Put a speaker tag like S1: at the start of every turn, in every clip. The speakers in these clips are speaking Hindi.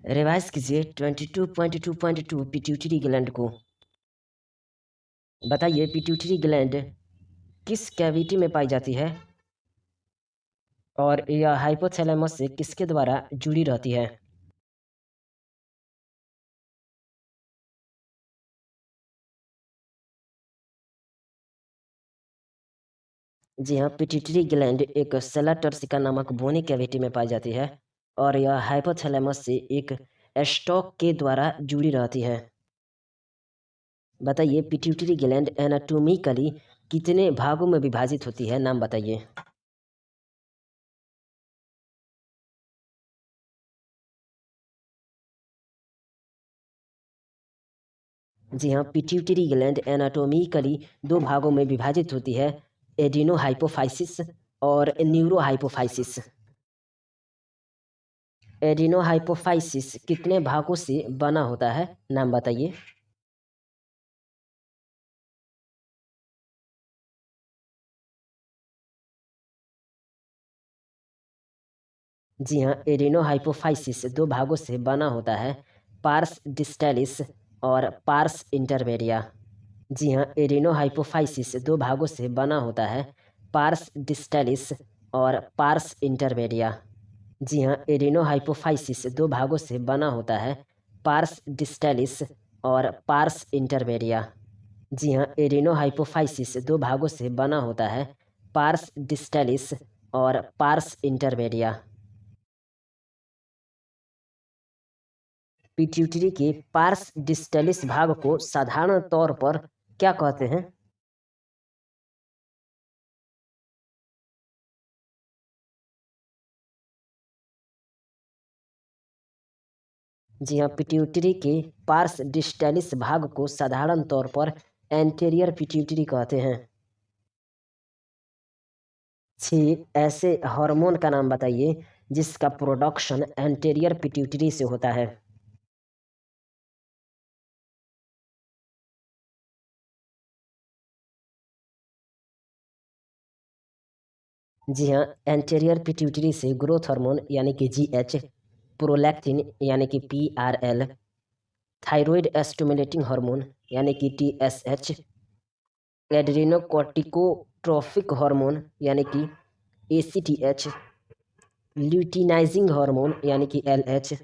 S1: रिवाइज कीजिए 22.2.2 पिट्यूटरी ग्लैंड को। बताइए पिट्यूटरी ग्लैंड किस कैविटी में पाई जाती है और यह हाइपोथैलेमस से किसके द्वारा जुड़ी रहती है। जी हाँ, पिट्यूटरी ग्लैंड एक सेला टर्सिका नामक बोनी कैविटी में पाई जाती है और यह हाइपोथैलेमस से एक स्टॉक के द्वारा जुड़ी रहती है। बताइए पिट्यूटरी ग्लैंड एनाटोमिकली कितने भागों में विभाजित होती है, नाम बताइए। जी हाँ, पिट्यूटरी ग्लैंड एनाटोमिकली दो भागों में विभाजित होती है, एडिनोहाइपोफाइसिस और न्यूरोहाइपोफाइसिस। एडिनोहाइपोफाइसिस कितने भागों से बना होता है, नाम बताइए। जी हाँ, एडिनोहाइपोफाइसिस दो भागों से बना होता है, पार्स डिस्टैलिस और पार्स इंटरमेडिया। जी हाँ, एडिनोहाइपोफाइसिस दो भागों से बना होता है, पार्स डिस्टैलिस और पार्स इंटरमेडिया। जी हाँ, एडिनोहाइपोफाइसिस दो भागों से बना होता है, पार्स डिस्टैलिस और पार्स इंटरमेडिया। जी हाँ, एडिनोहाइपोफाइसिस दो भागों से बना होता है, पार्स डिस्टैलिस और पार्स इंटरमेडिया। पिट्यूटरी के पार्स डिस्टैलिस भाग को साधारण तौर पर क्या कहते हैं। जी हाँ, पिट्यूटरी के पार्स डिस्टैलिस भाग को साधारण तौर पर एंटीरियर पिट्यूटरी कहते हैं। 6 ऐसे हार्मोन का नाम बताइए जिसका प्रोडक्शन एंटीरियर पिट्यूटरी से होता है। जी हाँ, एंटीरियर पिट्यूटरी से ग्रोथ हार्मोन यानी कि जीएच, प्रोलैक्टिन यानी कि पीआरएल, थायराइड स्टिमुलेटिंग हार्मोन यानी कि टीएसएच, एड्रेनोकॉर्टिकोट्रोफिक हार्मोन यानी कि एसीटीएच, ल्यूटिनाइजिंग हार्मोन यानी कि एलएच,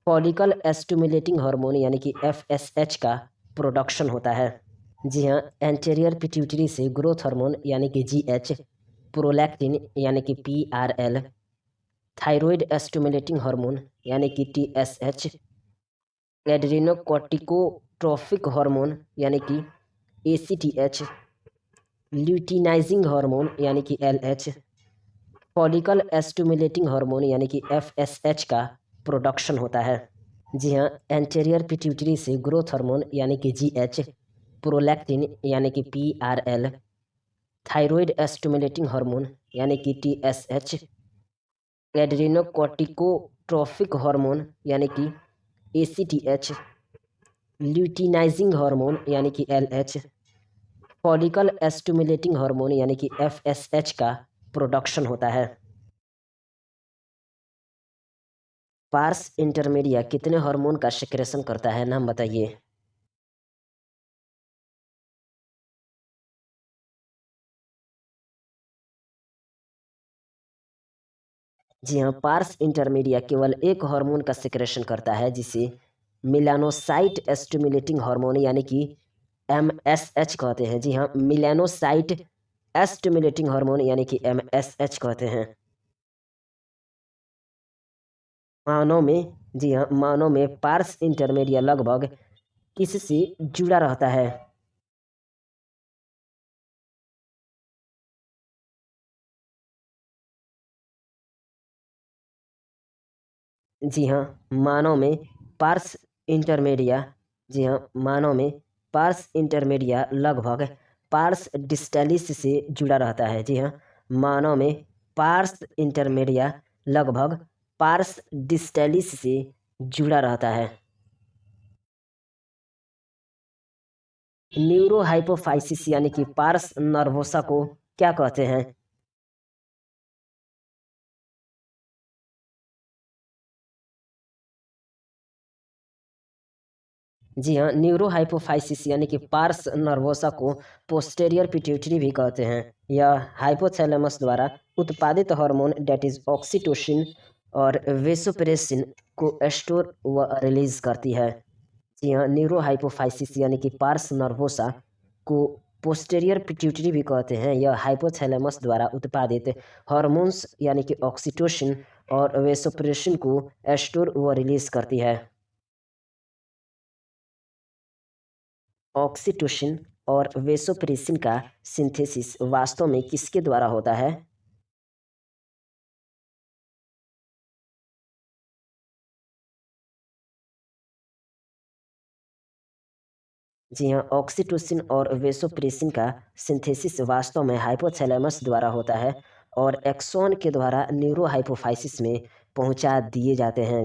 S1: फॉलिकल स्टिमुलेटिंग हार्मोन यानी कि एफएसएच का प्रोडक्शन होता है। जी हाँ, एंटीरियर पिट्यूटरी से ग्रोथ हार्मोन यानी कि जीएच, प्रोलैक्टिन यानी कि पीआरएल, थायराइड स्टिमुलेटिंग हार्मोन यानी कि टीएसएच, एड्रेनोकॉर्टिकोट्रोफिक हार्मोन यानी कि एसीटीएच, ल्यूटिनाइजिंग हार्मोन यानी कि एलएच, फॉलिकल स्टिमुलेटिंग हार्मोन यानी कि एफएसएच का प्रोडक्शन होता है। जी हाँ, एंटीरियर पिट्यूटरी से ग्रोथ हार्मोन यानी कि जीएच, प्रोलैक्टिन यानी कि पीआरएल, थायराइड स्टिमुलेटिंग हार्मोन यानी कि टीएसएच, एड्रेनोकॉर्टिकोट्रोफिक हार्मोन यानी कि एसीटीएच, ल्यूटिनाइजिंग हार्मोन यानी कि एलएच, फॉलिकल स्टिमुलेटिंग हार्मोन यानी कि एफएसएच का प्रोडक्शन होता है। पार्स इंटरमीडिया कितने हार्मोन का सिक्रेशन करता है, नाम बताइए। जी हाँ, पार्स इंटरमीडिया केवल एक हार्मोन का सिक्रेशन करता है जिसे मिलानोसाइट स्टिमुलेटिंग हार्मोन यानी कि एमएसएच कहते हैं। जी हाँ, मिलानोसाइट स्टिमुलेटिंग हार्मोन यानी कि एमएसएच कहते हैं। मानव में जी हाँ, मानव में पार्स इंटरमीडिया लगभग किससे जुड़ा रहता है। जी हाँ, मानव में पार्स इंटरमीडिया जी हाँ, मानव में पार्स इंटरमीडिया लगभग पार्स डिस्टैलिस से जुड़ा रहता है। जी हाँ, मानव में पार्स इंटरमीडिया लगभग पार्स डिस्टैलिस से जुड़ा रहता है। न्यूरोहाइपोफाइसिस यानी कि पार्स नर्वोसा को क्या कहते हैं। जी हाँ, न्यूरोहाइपोफाइसिस यानी कि पार्स नर्वोसा को पोस्टेरियर पिट्यूटरी भी कहते हैं। यह हाइपोथैलेमस द्वारा उत्पादित हार्मोन डेट इज ऑक्सीटोसिन और वेसोप्रेसिन को स्टोर व रिलीज करती है। जी हाँ, न्यूरोहाइपोफाइसिस यानी कि पार्स नर्वोसा को पोस्टेरियर पिट्यूटरी भी कहते हैं। यह हाइपोथैलेमस द्वारा उत्पादित हार्मोन्स यानी कि ऑक्सीटोसिन और वेसोप्रेसिन को स्टोर व रिलीज करती है। ऑक्सीटोसिन और वेसोप्रेसिन का सिंथेसिस वास्तव में किसके द्वारा होता है? जी हाँ, ऑक्सीटोसिन और वेसोप्रेसिन का सिंथेसिस वास्तव में हाइपोथैलेमस द्वारा होता है और एक्सॉन के द्वारा न्यूरोहाइपोफाइसिस में पहुंचा दिए जाते हैं।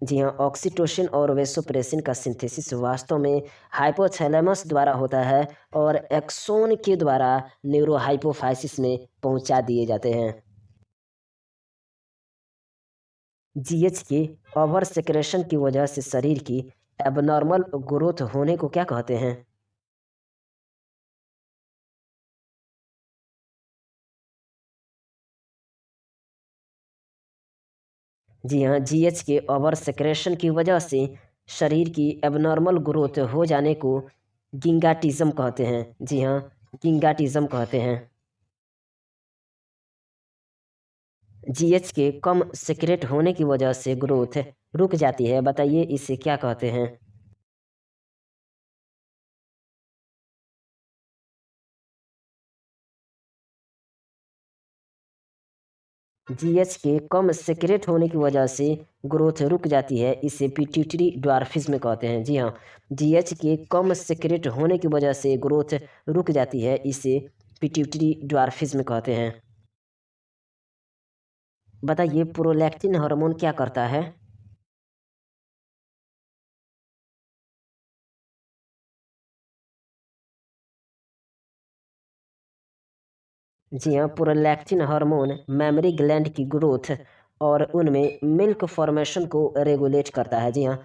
S1: जी हाँ, ऑक्सीटोसिन और वेसोप्रेसिन का सिंथेसिस वास्तव में हाइपोथैलेमस द्वारा होता है और एक्सोन के द्वारा न्यूरोहाइपोफाइसिस में पहुंचा दिए जाते हैं। जीएच के ओवर सेक्रेशन की वजह से शरीर की एबनॉर्मल ग्रोथ होने को क्या कहते हैं? जी हाँ, जीएच के ओवर सेक्रेशन की वजह से शरीर की एबनॉर्मल ग्रोथ हो जाने को गिंगाटिज्म कहते हैं। जी हाँ, गिंगाटिज्म कहते हैं। जीएच के कम सेक्रेट होने की वजह से ग्रोथ रुक जाती है। बताइए इसे क्या कहते हैं? जीएच के कम सेक्रेट होने की वजह से ग्रोथ रुक जाती है। इसे पिट्यूटरी ड्वार्फिज्म कहते हैं। जी हाँ, जीएच के कम सेक्रेट होने की वजह से ग्रोथ रुक जाती है। इसे पिट्यूटरी ड्वार्फिज्म कहते हैं। बताइए प्रोलैक्टिन हार्मोन क्या करता है? जी हाँ, प्रोलैक्टिन हार्मोन मेमोरी ग्लैंड की ग्रोथ और उनमें मिल्क फॉर्मेशन को रेगुलेट करता है। जी हाँ,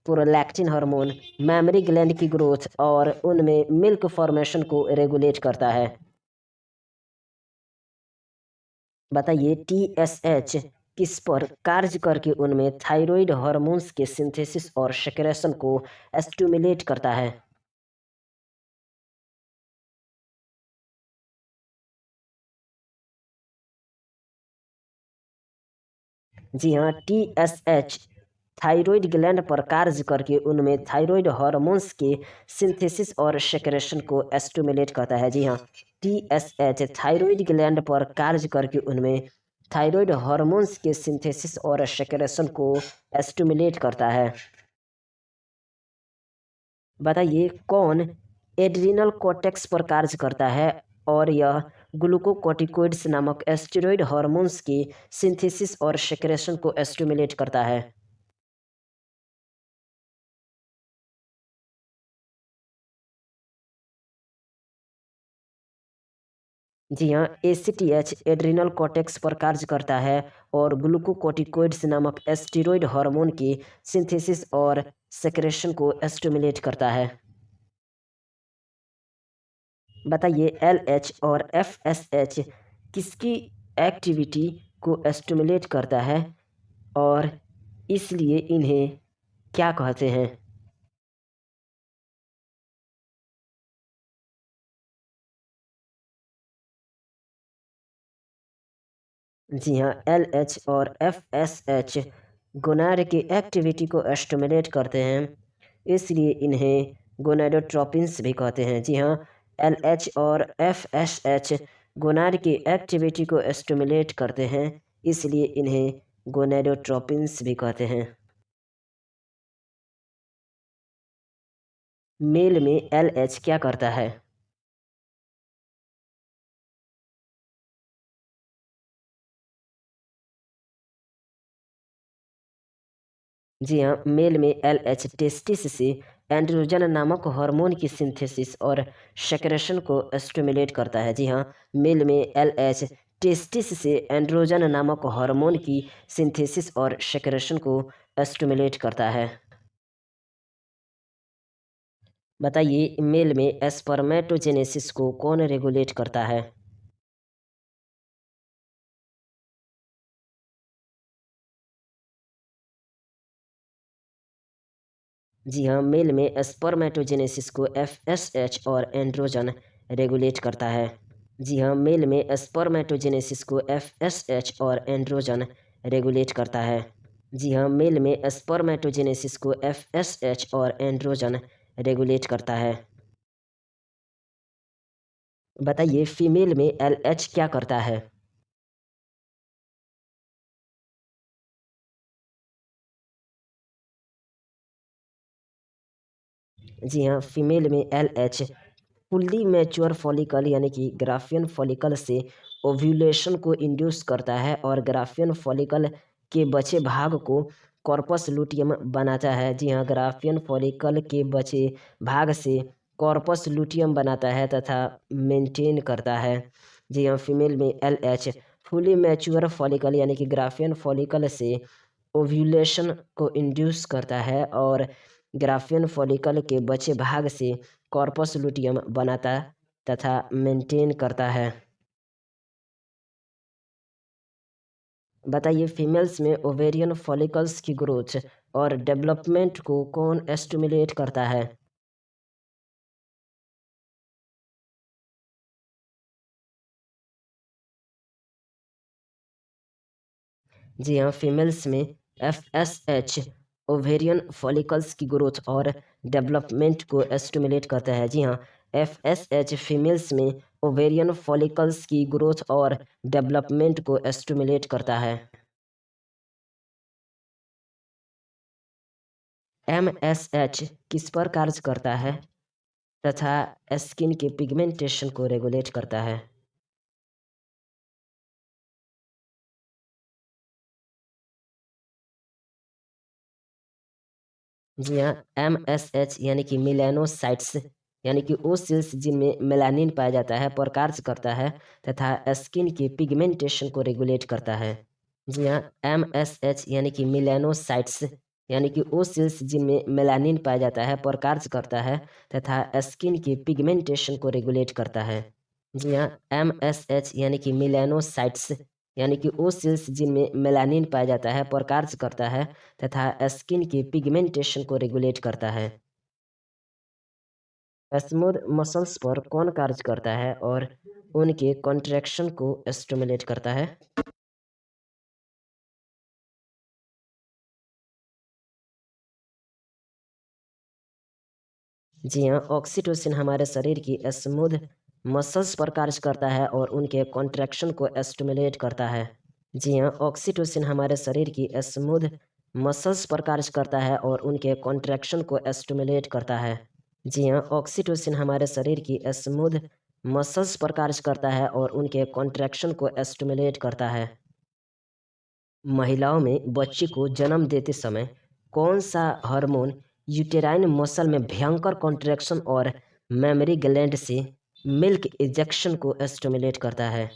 S1: प्रोलैक्टिन हार्मोन मेमोरी ग्लैंड की ग्रोथ और उनमें मिल्क फॉर्मेशन को रेगुलेट करता है। बताइए टीएसएच किस पर कार्य करके उनमें थायराइड हार्मोन्स के सिंथेसिस और सेक्रेशन को स्टिमुलेट करता है? जी हाँ, टीएसएच थायराइड ग्लैंड पर कार्य करके उनमें थायराइड हार्मोन्स के सिंथेसिस और सेक्रेशन को स्टिमुलेट करता है। जी हाँ, टीएसएच थायराइड ग्लैंड पर कार्य करके उनमें थायराइड हार्मोन्स के सिंथेसिस और सेक्रेशन को स्टिमुलेट करता है। बताइए कौन एड्रिनल कॉर्टेक्स पर कार्य करता है और यह ग्लूकोकॉर्टिकोइड्स नामक स्टेरॉयड हार्मोन्स की सिंथेसिस और सेक्रेशन को स्टिमुलेट करता है? जी हाँ, एसीटीएच एड्रिनल कॉर्टेक्स पर कार्य करता है और ग्लूकोकॉर्टिकोइड्स नामक स्टेरॉयड हार्मोन की सिंथेसिस और सेक्रेशन को स्टिमुलेट करता है। बताइए एलएच और एफएसएच किसकी एक्टिविटी को स्टिमुलेट करता है और इसलिए इन्हें क्या कहते हैं? जी हाँ, एलएच और एफएसएच गोनाड की एक्टिविटी को स्टिमुलेट करते हैं, इसलिए इन्हें गोनाडोट्रोपिन्स भी कहते हैं। जी हाँ, एलएच और एफएसएच गोनाड की एक्टिविटी को स्टिमुलेट करते हैं, इसलिए इन्हें गोनाडोट्रोपिन्स भी कहते हैं। मेल में एलएच क्या करता है? जी हाँ, मेल में एलएच टेस्टिस से एंड्रोजन नामक हार्मोन की सिंथेसिस और सेक्रेशन को स्टिमुलेट करता है। जी हाँ, मेल में एलएच टेस्टिस से एंड्रोजन नामक हार्मोन की सिंथेसिस और सेक्रेशन को स्टिमुलेट करता है। बताइए मेल में स्पर्मेटोजेनेसिस को कौन रेगुलेट करता है? जी हाँ, मेल में स्पर्मेटोजेनेसिस को एफएसएच और एंड्रोजन रेगुलेट करता है। जी हाँ, मेल में स्पर्मेटोजेनेसिस को एफएसएच और एंड्रोजन रेगुलेट करता है। जी हाँ, मेल में स्पर्मेटोजेनेसिस को एफएसएच और एंड्रोजन रेगुलेट करता है। बताइए फीमेल में एलएच क्या करता है? जी हाँ, फीमेल में एलएच फुल्ली मैच्योर फॉलिकल यानी कि ग्राफियन फॉलिकल से ओव्यूलेशन को इंड्यूस करता है और ग्राफियन फॉलिकल के बचे भाग को कॉर्पस लुटियम बनाता है। जी हाँ, ग्राफियन फॉलिकल के बचे भाग से कॉर्पस लुटियम बनाता है तथा मेंटेन करता है। जी हाँ, फीमेल में एलएच फुली मैच्योर फॉलिकल यानी कि ग्राफियन फॉलिकल से ओव्यूलेशन को इंड्यूस करता है और ग्राफियन फॉलिकल के बचे भाग से कॉर्पस लुटियम बनाता तथा मेंटेन करता है। बताइए फीमेल्स में ओवेरियन फॉलिकल्स की ग्रोथ और डेवलपमेंट को कौन स्टिमुलेट करता है? जी हाँ, फीमेल्स में एफएसएच ओवेरियन फॉलिकल्स की ग्रोथ और डेवलपमेंट को स्टिमुलेट करता है। जी हाँ, एफएसएच फीमेल्स में ओवेरियन फॉलिकल्स की ग्रोथ और डेवलपमेंट को स्टिमुलेट करता है। एमएसएच किस पर कार्य करता है तथा स्किन के पिगमेंटेशन को रेगुलेट करता है? जी हाँ, एमएसएच यानी कि मेलानोसाइट्स यानी कि वो सेल्स जिनमें मेलानिन पाया जाता है पर कार्य करता है तथा स्किन के पिगमेंटेशन को रेगुलेट करता है। जी हाँ, एमएसएच यानी कि मेलानोसाइट्स यानी कि वो सेल्स जिनमें मेलानिन पाया जाता है पर कार्य करता है तथा स्किन के पिगमेंटेशन को रेगुलेट करता है। जी हाँ, एमएसएच यानी कि मेलानोसाइट्स यानी कि वो सेल्स जिनमें मेलानिन पाया जाता है पर कार्य करता है तथा स्किन के पिगमेंटेशन को रेगुलेट करता है। स्मूथ मसल्स पर कौन कार्य करता है और उनके कॉन्ट्रैक्शन को स्टिमुलेट करता है? जी हाँ, ऑक्सीटोसिन हमारे शरीर की स्मूथ मसल्स पर कार्य करता है और उनके कॉन्ट्रैक्शन को स्टिमुलेट करता है। जी हाँ, ऑक्सीटोसिन हमारे शरीर की स्मूथ मसल्स पर कार्य करता है और उनके कॉन्ट्रैक्शन को स्टिमुलेट करता है। जी हाँ, ऑक्सीटोसिन हमारे शरीर की स्मूथ मसल्स पर कार्य करता है और उनके कॉन्ट्रैक्शन को स्टिमुलेट करता है। महिलाओं में बच्चे को जन्म देते समय कौन सा हार्मोन यूटेराइन मसल में भयंकर कॉन्ट्रैक्शन और मेमरी ग्लैंड से मिल्क इजेक्शन को स्टिमुलेट करता है?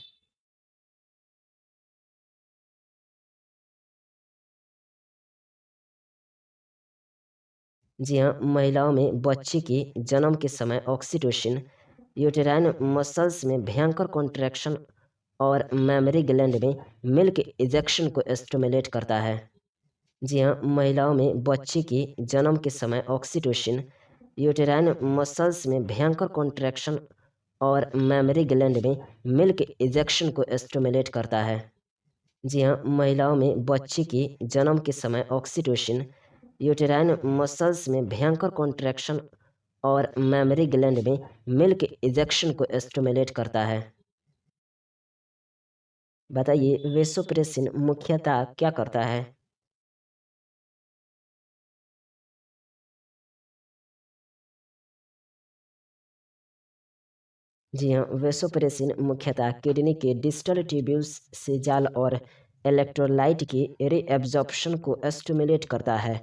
S1: जी हाँ, महिलाओं में बच्चे के जन्म के समय ऑक्सीटोसिन यूटेराइन मसल्स में भयंकर कॉन्ट्रैक्शन और मेमरी ग्लैंड में मिल्क इजेक्शन को स्टिमुलेट करता है। जी हाँ, महिलाओं में बच्चे के जन्म के समय ऑक्सीटोसिन यूटेराइन मसल्स में भयंकर कॉन्ट्रैक्शन और मेमरी ग्लैंड में मिल्क इजेक्शन को स्टिमुलेट करता है। जी हाँ, महिलाओं में बच्चे के जन्म के समय ऑक्सीटोसिन यूटेराइन मसल्स में भयंकर कॉन्ट्रैक्शन और मेमरी ग्लैंड में मिल्क इजेक्शन को स्टिमुलेट करता है। बताइए वेसोप्रेसिन मुख्यतः क्या करता है? जी हाँ, वेसोप्रेसिन मुख्यतः किडनी के डिस्टल ट्यूब्यूल्स से जाल और इलेक्ट्रोलाइट की रीएब्जॉर्प्शन को स्टिमुलेट करता है,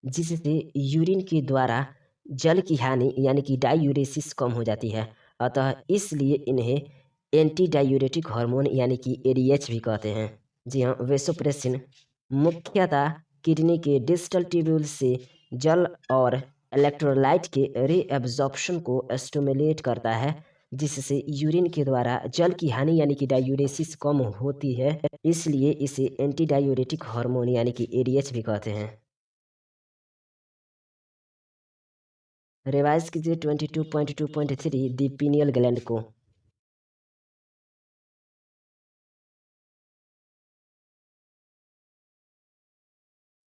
S1: जिससे यूरिन के द्वारा जल की हानि यानी कि डायूरेसिस कम हो जाती है। अतः इसलिए इन्हें एंटी डायूरेटिक हार्मोन यानी कि एडीएच भी कहते हैं। जी हाँ, वेसोप्रेसिन मुख्यतः किडनी के डिस्टल ट्यूब्यूल से जल और इलेक्ट्रोलाइट के रीअब्जॉर्प्शन को स्टिमुलेट करता है, जिससे यूरिन के द्वारा जल की हानि यानी कि डायूरेसिस कम होती है। इसलिए इसे एंटी डायूरेटिक हार्मोन यानी कि एडीएच भी कहते हैं। रिवाइज कीजिए 22.2.3 दी पीनियल ग्लैंड को।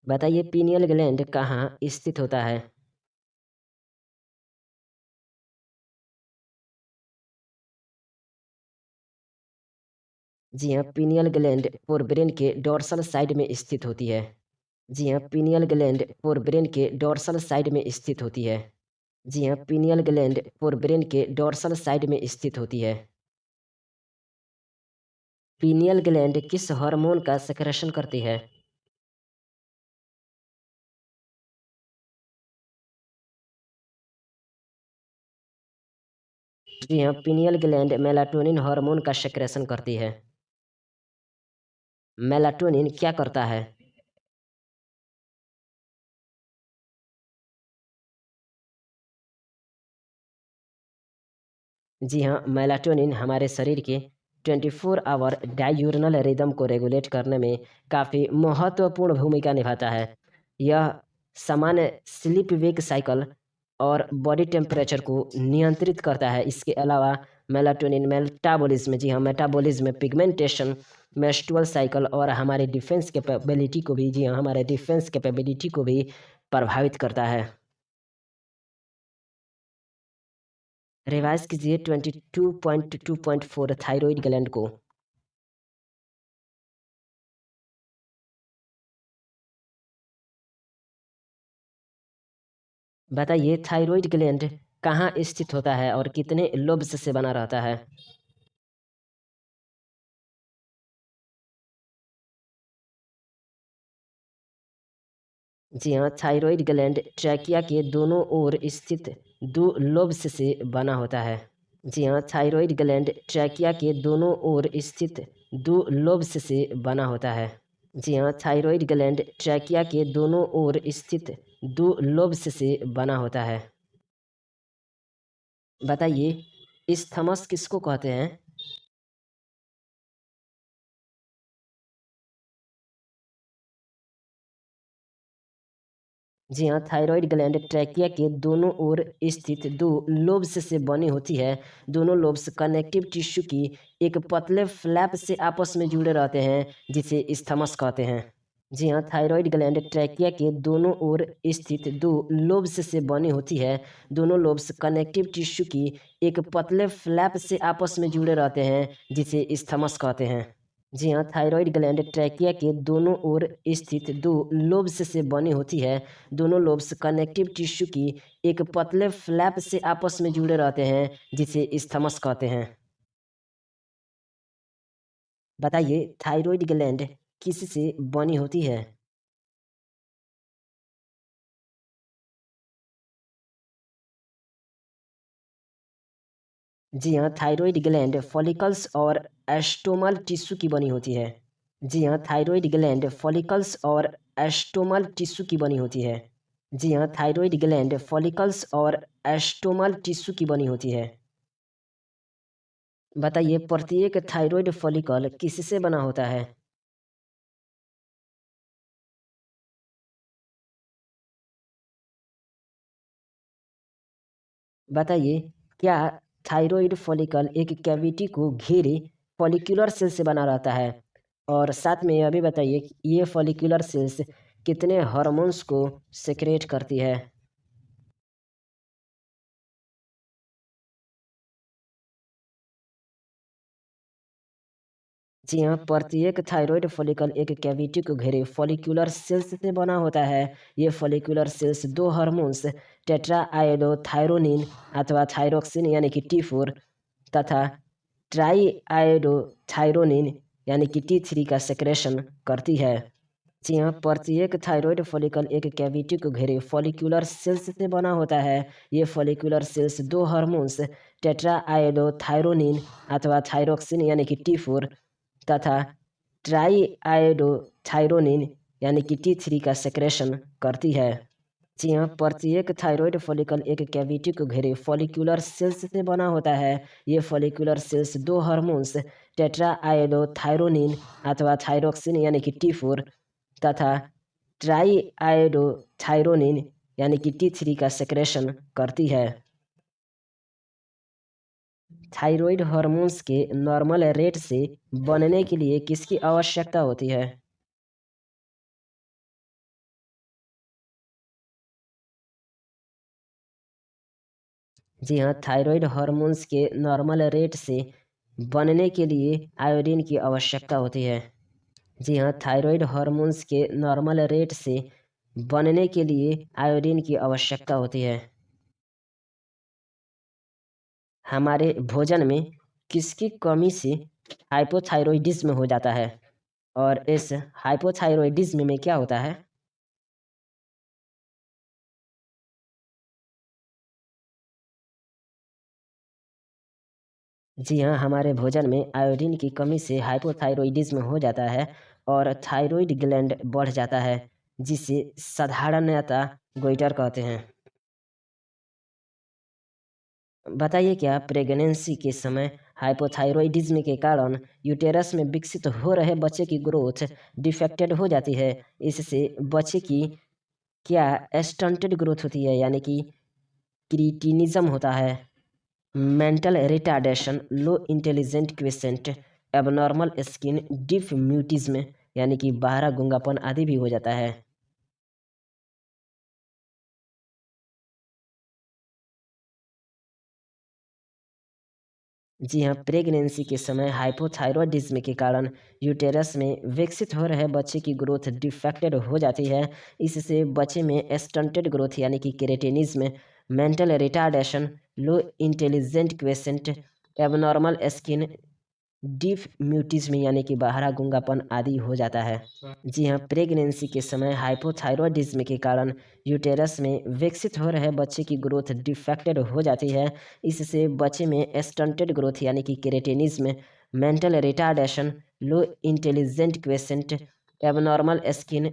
S1: बताइए पीनियल ग्लैंड कहाँ स्थित होता है? जी हाँ, पीनियल ग्लैंड फोरब्रेन के डोर्सल साइड में स्थित होती है। जी हाँ, पीनियल ग्लैंड फोरब्रेन के डोर्सल साइड में स्थित होती है। जी हाँ, पीनियल ग्लैंड फोरब्रेन के डोर्सल साइड में स्थित होती है। पीनियल ग्लैंड किस हार्मोन का सेक्रेशन करती है? जी हाँ, पीनियल ग्लैंड मेलाटोनिन हार्मोन का सेक्रेशन करती है। मेलाटोनिन क्या करता है? जी हाँ, मेलाटोनिन हमारे शरीर के 24 आवर डाययूरनल रिदम को रेगुलेट करने में काफ़ी महत्वपूर्ण भूमिका निभाता है। यह सामान्य स्लीप वेक साइकिल और बॉडी टेम्परेचर को नियंत्रित करता है। इसके अलावा मेलाटोनिन मेटाबॉलिज्म, जी हाँ, मेटाबॉलिज्म, पिगमेंटेशन, मेंस्ट्रुअल साइकिल और हमारे डिफेंस कैपेबिलिटी को भी, जी हाँ, हमारे डिफेंस कैपेबिलिटी को भी प्रभावित करता है। रिवाइज कीजिए 22.2.4 थायराइड ग्लैंड को। बताइए थायराइड ग्लैंड कहाँ स्थित होता है और कितने लोब्स से बना रहता है? जी हाँ, थायराइड ग्लैंड ट्रैकिया के दोनों ओर स्थित दो लोब्स से बना होता है। जी हाँ, थायराइड ग्लैंड ट्रैकिया के दोनों ओर स्थित दो लोब्स से बना होता है। जी हाँ, थायराइड ग्लैंड ट्रैकिया के दोनों ओर स्थित दो लोब्स से बना होता है। बताइए इस्थमस किसको कहते हैं? जी हाँ, थायराइड ग्लैंड ट्रैकिया के दोनों ओर स्थित दो लोब्स से बनी होती है। दोनों लोब्स कनेक्टिव टिश्यू की एक पतले फ्लैप से आपस में जुड़े रहते हैं, जिसे इस्थमस कहते हैं। जी हाँ, थायराइड ग्लैंड ट्रैकिया के दोनों ओर स्थित दो लोब्स से बनी होती है। दोनों लोब्स कनेक्टिव टिश्यू की एक पतले फ्लैप से आपस में जुड़े रहते हैं, जिसे इस्थमस कहते हैं। जी हाँ, थायराइड ग्लैंड ट्रैकिया के दोनों ओर स्थित दो लोब्स से बनी होती है। दोनों लोब्स कनेक्टिव टिश्यू की एक पतले फ्लैप से आपस में जुड़े रहते हैं, जिसे इस्थमस कहते हैं। बताइए थायराइड ग्लैंड किससे बनी होती है? जी हाँ, थायराइड ग्लैंड फॉलिकल्स और एस्टोमल टिश्यू की बनी होती है। जी हाँ, थायराइड ग्लैंड फॉलिकल्स और एस्टोमल टिश्यू की बनी होती है। जी हाँ, थायराइड ग्लैंड फॉलिकल्स और एस्टोमल टिश्यू की बनी होती है। बताइए प्रत्येक थायराइड फॉलिकल किससे बना होता है? बताइए क्या थायराइड फॉलिकल एक कैविटी को घेरे फॉलिक्यूलर सेल से बना रहता है? और साथ में यह भी बताइए कि ये फॉलिक्यूलर सेल्स कितने हार्मोन्स को सेक्रेट करती है? जी हाँ, प्रत्येक थायराइड फॉलिकल एक कैविटी को घेरे फॉलिक्यूलर सेल्स से बना होता है। ये फॉलिक्यूलर सेल्स दो हार्मोन्स टेट्राआयोडोथायरोनिन अथवा थायरोक्सिन यानी कि T4 तथा ट्राईआयोडोथायरोनिन यानी कि T3 का सेक्रेशन करती है। जी हाँ, प्रत्येक थायराइड फॉलिकल एक कैविटी को घेरे फॉलिक्यूलर सेल्स से बना होता है। ये फॉलिक्यूलर सेल्स दो हार्मोन्स टेट्राआयोडोथायरोनिन अथवा थायरोक्सिन यानी कि T4 तथा ट्राईआयोडोथायरोनिन यानी कि T3 का सेक्रेशन करती है। जी हाँ, प्रत्येक थायरॉइड फॉलिकल एक कैविटी को घेरे फॉलिक्यूलर सेल्स से बना होता है। ये फॉलिक्यूलर सेल्स दो हार्मोन्स टेट्राआयोडोथायरोनिन अथवा थायरोक्सिन यानी कि T4 तथा ट्राईआयोडोथायरोनिन यानी कि T3 का सेक्रेशन करती है। थायराइड हार्मोन्स के नॉर्मल रेट से बनने के लिए किसकी आवश्यकता होती है? जी हाँ, थायराइड हार्मोन्स के नॉर्मल रेट से बनने के लिए आयोडीन की आवश्यकता होती है। जी हाँ, थायराइड हार्मोन्स के नॉर्मल रेट से बनने के लिए आयोडीन की आवश्यकता होती है। हमारे भोजन में किसकी कमी से हाइपोथायरॉयडिज्म हो जाता है? और इस हाइपोथायरॉयडिज्म में क्या होता है? जी हाँ, हमारे भोजन में आयोडीन की कमी से हाइपोथायरॉयडिज्म हो जाता है और थायरॉइड ग्लैंड बढ़ जाता है, जिसे साधारणतः गोइटर कहते हैं। बताइए, क्या प्रेगनेंसी के समय हाइपोथायरॉयडिज्म के कारण यूटेरस में विकसित हो रहे बच्चे की ग्रोथ डिफेक्टेड हो जाती है? इससे बच्चे की क्या स्टंटेड ग्रोथ होती है, यानी कि क्रिटिनिज्म होता है? मेंटल रिटार्डेशन, लो इंटेलिजेंट क्वेसेंट, एबनॉर्मल स्किन डिफ म्यूटिज्म यानी कि बहरा गूंगापन आदि भी हो जाता है। जी हाँ, प्रेगनेंसी के समय हाइपोथायरॉयडिज्म के कारण यूटेरस में विकसित हो रहे बच्चे की ग्रोथ डिफेक्टेड हो जाती है। इससे बच्चे में स्टंटेड ग्रोथ यानी कि क्रेटिनिज्म, मेंटल रिटार्डेशन, लो इंटेलिजेंट क्वेसेंट, एबनॉर्मल स्किन डिफ म्यूटिज्म यानी कि बहरा गूंगापन आदि हो जाता है। जी हाँ, प्रेगनेंसी के समय हाइपोथायरॉयडिज्म के कारण यूटेरस में विकसित हो रहे बच्चे की ग्रोथ डिफेक्टेड हो जाती है। इससे बच्चे में स्टंटेड ग्रोथ यानी कि क्रेटिनिज्म, मेंटल रिटार्डेशन, लो इंटेलिजेंट क्वेसेंट, एबनॉर्मल स्किन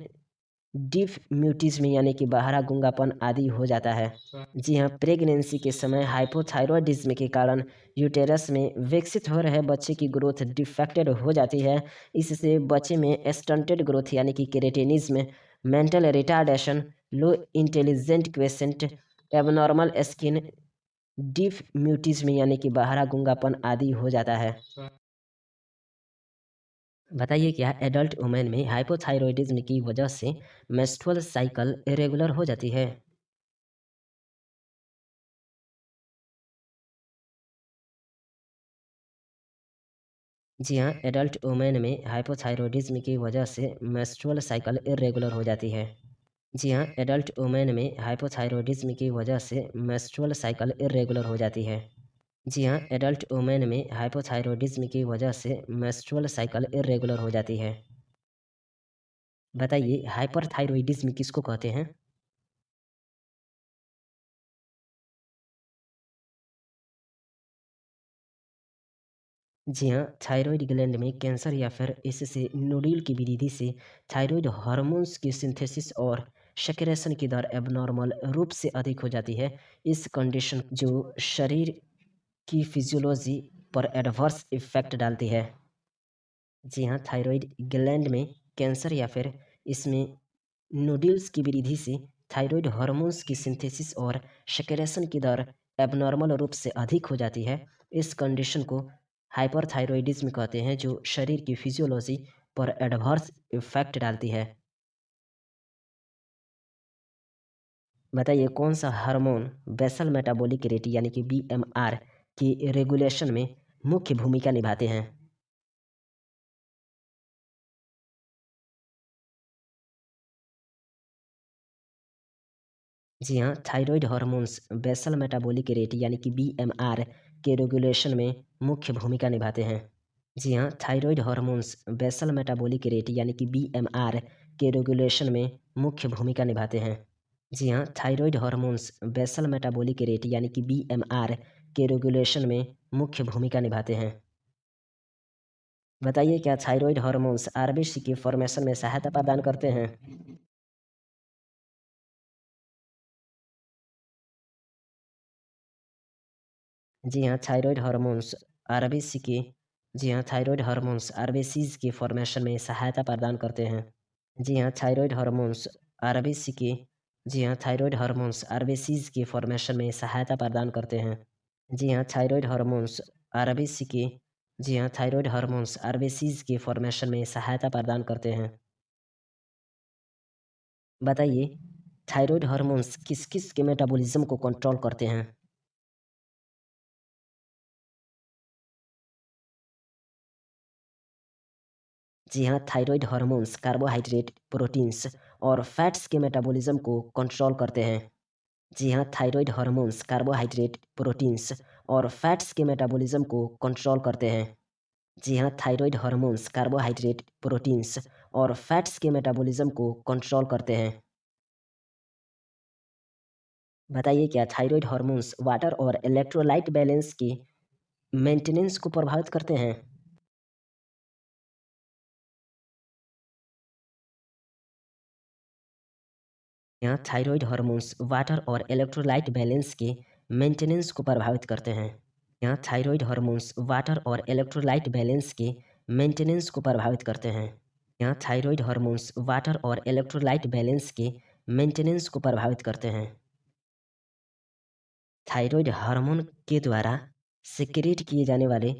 S1: डिफ म्यूटिज्म यानी कि बहरा गूंगापन आदि हो जाता है। जी हाँ, प्रेगनेंसी के समय हाइपोथायरॉयडिज्म के कारण यूटेरस में विकसित हो रहे बच्चे की ग्रोथ डिफेक्टेड हो जाती है। इससे बच्चे में स्टंटेड ग्रोथ यानी कि क्रेटिनिज्म, मेंटल रिटार्डेशन, लो इंटेलिजेंट क्वेसेंट, एबनॉर्मल स्किन डिफ म्यूटिज्म यानी कि बहरा गूंगापन आदि हो जाता है। बताइए, क्या एडल्ट वुमेन में हाइपोथायरॉयडिज्म की वजह से मेंस्ट्रुअल साइकिल इरेगुलर हो जाती है? जी हाँ, एडल्ट वुमेन में हाइपोथायरॉयडिज्म की वजह से मेंस्ट्रुअल साइकिल इरेगुलर हो जाती है। जी हाँ, एडल्ट वुमेन में हाइपोथायरॉयडिज्म की वजह से मेंस्ट्रुअल साइकिल इरेगुलर हो जाती है। जी हाँ, एडल्ट वुमेन में हाइपोथायरॉयडिज्म की वजह से मेंस्ट्रुअल साइकिल इरेगुलर हो जाती है। बताइए, हाइपरथायरॉयडिज्म किसको कहते हैं? जी हाँ, थायराइड ग्लैंड में कैंसर या फिर इससे नोड्यूल की वृद्धि से थायराइड हार्मोन्स की सिंथेसिस और सेक्रेशन की दर एबनॉर्मल रूप से अधिक हो जाती है। इस कंडीशन जो शरीर की फिजियोलॉजी पर एडवर्स इफेक्ट डालती है। जी हाँ, थायराइड ग्लैंड में कैंसर या फिर इसमें नोड्यूल्स की वृद्धि से थायराइड हार्मोन्स की सिंथेसिस और सेक्रेशन की दर एबनॉर्मल रूप से अधिक हो जाती है। इस कंडीशन को हाइपरथायरॉयडिज्म कहते हैं, जो शरीर की फिजियोलॉजी पर एडवर्स इफेक्ट डालती है। बताइए, कौन सा हार्मोन बेसल मेटाबॉलिक रेट यानी कि बीएमआर की रेगुलेशन में मुख्य भूमिका निभाते हैं? जी हाँ, thyroid hormones basal metabolic rate यानी कि बीएमआर के रेगुलेशन में मुख्य भूमिका निभाते हैं। जी हाँ, thyroid hormones basal metabolic rate यानी कि बीएमआर के रेगुलेशन में मुख्य भूमिका निभाते हैं। जी हाँ, thyroid hormones basal metabolic rate यानी कि बीएमआर के रेगुलेशन में मुख्य भूमिका निभाते हैं। बताइए, क्या थायराइड हार्मोन्स आरबीसी के फॉर्मेशन में सहायता प्रदान करते हैं? जी हाँ, थायरॉइड हार्मोन्स आरबीसी की जी हाँ, थायरॉइड हार्मोन्स आरबीसीज़ की फॉर्मेशन में सहायता प्रदान करते हैं। जी हाँ, थायरॉइड हार्मोन्स आरबीसी की जी हाँ, थायरॉइड हार्मोन्स आरबीसीज़ की फॉर्मेशन में सहायता प्रदान करते हैं। जी हाँ, थायरॉइड हार्मोन्स आरबीसी की जी हाँ, थायरॉइड हार्मोन्स आरबीसीज़ की फॉर्मेशन में सहायता प्रदान करते हैं। बताइए, थायरॉइड हार्मोन्स किस-किस के मेटाबॉलिज्म को कंट्रोल करते हैं? जी हाँ, थायरॉइड हार्मोन्स कार्बोहाइड्रेट, प्रोटीन्स और फैट्स के मेटाबॉलिज्म को कंट्रोल करते हैं। जी हाँ, थायरॉइड हार्मोन्स कार्बोहाइड्रेट, प्रोटीन्स और फैट्स के मेटाबॉलिज्म को कंट्रोल करते हैं। जी हाँ, थायरॉइड हार्मोन्स कार्बोहाइड्रेट, प्रोटीन्स और फैट्स के मेटाबॉलिज्म को कंट्रोल करते हैं। बताइए क्या थायरॉइड हार्मोन्स वाटर और इलेक्ट्रोलाइट बैलेंस की मेंटेनेंस को प्रभावित करते हैं? यहाँ थायरॉइड हार्मोन्स वाटर और इलेक्ट्रोलाइट बैलेंस के मेंटेनेंस को प्रभावित करते हैं। यहाँ थायरॉइड हार्मोन्स वाटर और इलेक्ट्रोलाइट बैलेंस के मेंटेनेंस को प्रभावित करते हैं। यहाँ थायरॉइड हार्मोन्स वाटर और इलेक्ट्रोलाइट बैलेंस के मेंटेनेंस को प्रभावित करते हैं। थायरॉइड हार्मोन के द्वारा सिक्रेट किए जाने वाले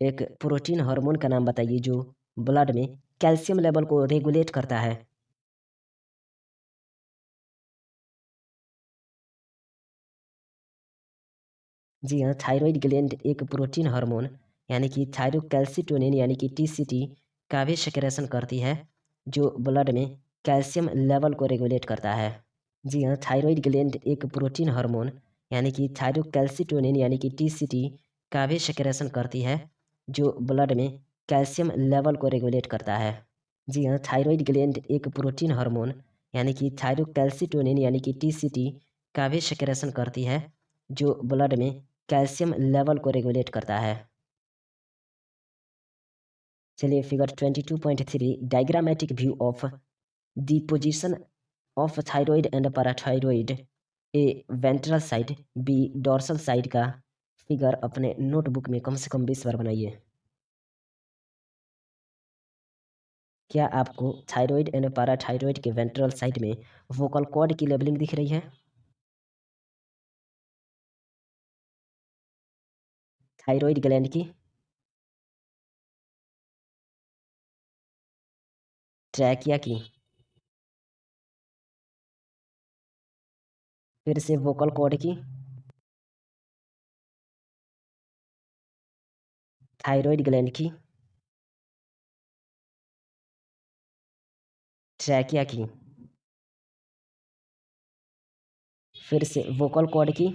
S1: एक प्रोटीन हार्मोन का नाम बताइए जो ब्लड में कैल्शियम लेवल को रेगुलेट करता है। जी हाँ, थायरॉइड ग्लैंड एक प्रोटीन हार्मोन यानी कि थायरोकैल्सिटोनिन यानी कि टीसीटी का भी सिक्रेशन करती है जो ब्लड में कैल्शियम लेवल को रेगुलेट करता है। जी हाँ, थायरॉइड ग्लैंड एक प्रोटीन हार्मोन यानी कि थायरोकैल्सिटोनिन यानी कि टीसीटी का भी सिक्रेशन करती है जो ब्लड में कैल्शियम लेवल को रेगुलेट करता है। जी हाँ, थायरॉइड ग्लैंड एक प्रोटीन हार्मोन यानी कि थायरोकैल्सिटोनिन यानी कि टीसीटी का भी सिक्रेशन करती है जो ब्लड में कैल्शियम लेवल को रेगुलेट करता है। चलिए figure 22.3 diagrammatic view of the position of thyroid and parathyroid A ventral side B dorsal side का फिगर अपने नोटबुक में कम से कम 20 बार बनाइए। क्या आपको थायरॉइड एंड पैराथायरॉइड के वेंट्रल साइड में वोकल कॉर्ड की लेबलिंग दिख रही है? थायरॉइड ग्लैंड की, ट्रैकिया की, फिर से वोकल कॉर्ड की, थायरॉइड ग्लैंड की, ट्रैकिया की, फिर से वोकल कॉर्ड की,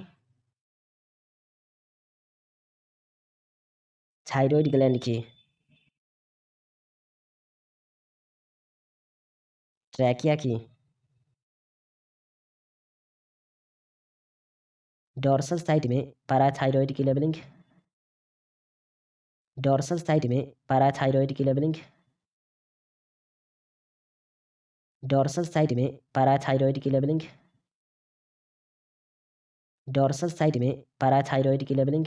S1: थायरॉइड ग्लैंड की, ट्रैकिया की, डोर्सल साइड में पैराथायरॉइड की लेबलिंग, डोर्सल साइड में पैराथायरॉइड की लेबलिंग, डोर्सल साइड में पैराथायरॉइड की लेबलिंग, डोर्सल साइड में पैराथायरॉइड की लेबलिंग,